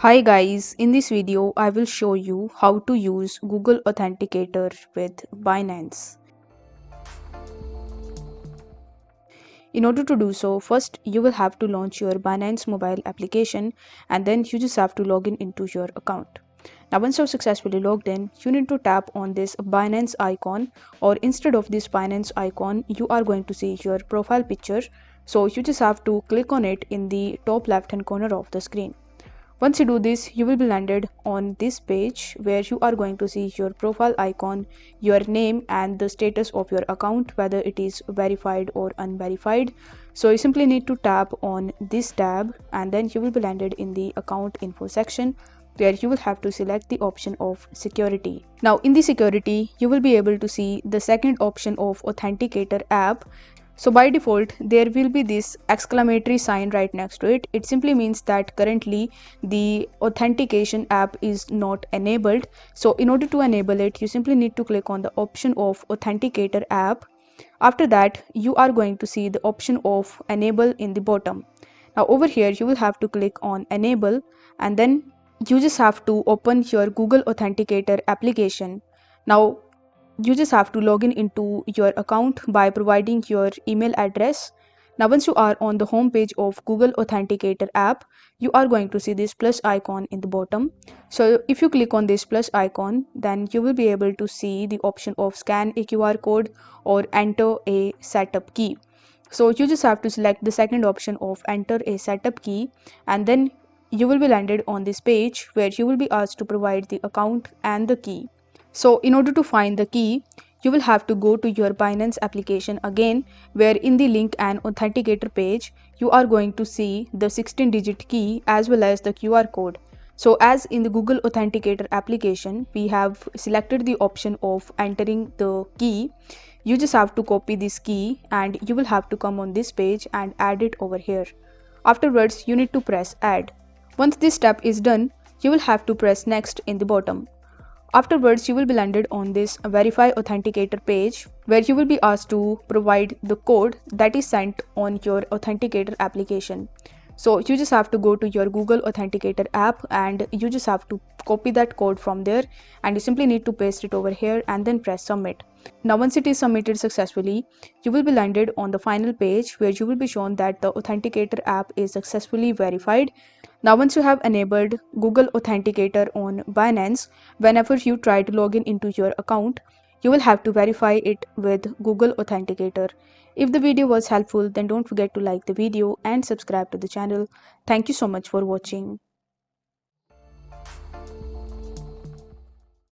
Hi guys, in this video I will show you how to use Google Authenticator with Binance. In order to do so, first you will have to launch your Binance mobile application and then you just have to log in into your account. Now once you're successfully logged in, you need to tap on this Binance icon, or instead of this Binance icon, you are going to see your profile picture. So you just have to click on it in the top left hand corner of the screen. Once you do this, you will be landed on this page where you are going to see your profile icon, your name and the status of your account, whether it is verified or unverified. So you simply need to tap on this tab and then you will be landed in the account info section where you will have to select the option of security. Now in the security, you will be able to see the second option of Authenticator app. So by default, there will be this exclamatory sign right next to it. It simply means that currently the authentication app is not enabled. So in order to enable it, you simply need to click on the option of Authenticator app. After that, you are going to see the option of enable in the bottom. Now over here, you will have to click on enable and then you just have to open your Google Authenticator application. Now you just have to log in into your account by providing your email address. Now once you are on the home page of Google Authenticator app, you are going to see this plus icon in the bottom. So if you click on this plus icon, then you will be able to see the option of scan a QR code or enter a setup key. So you just have to select the second option of enter a setup key and then you will be landed on this page where you will be asked to provide the account and the key. So in order to find the key, you will have to go to your Binance application again, where in the link and authenticator page, you are going to see the 16-digit key as well as the QR code. So as in the Google Authenticator application, we have selected the option of entering the key. You just have to copy this key and you will have to come on this page and add it over here. Afterwards, you need to press add. Once this step is done, you will have to press next in the bottom. Afterwards, you will be landed on this Verify Authenticator page where you will be asked to provide the code that is sent on your Authenticator application. So you just have to go to your Google Authenticator app and you just have to copy that code from there and you simply need to paste it over here and then press submit. Now once it is submitted successfully, you will be landed on the final page where you will be shown that the Authenticator app is successfully verified. Now once you have enabled Google Authenticator on Binance, whenever you try to log in into your account, you will have to verify it with Google Authenticator. If the video was helpful, then don't forget to like the video and subscribe to the channel. Thank you so much for watching.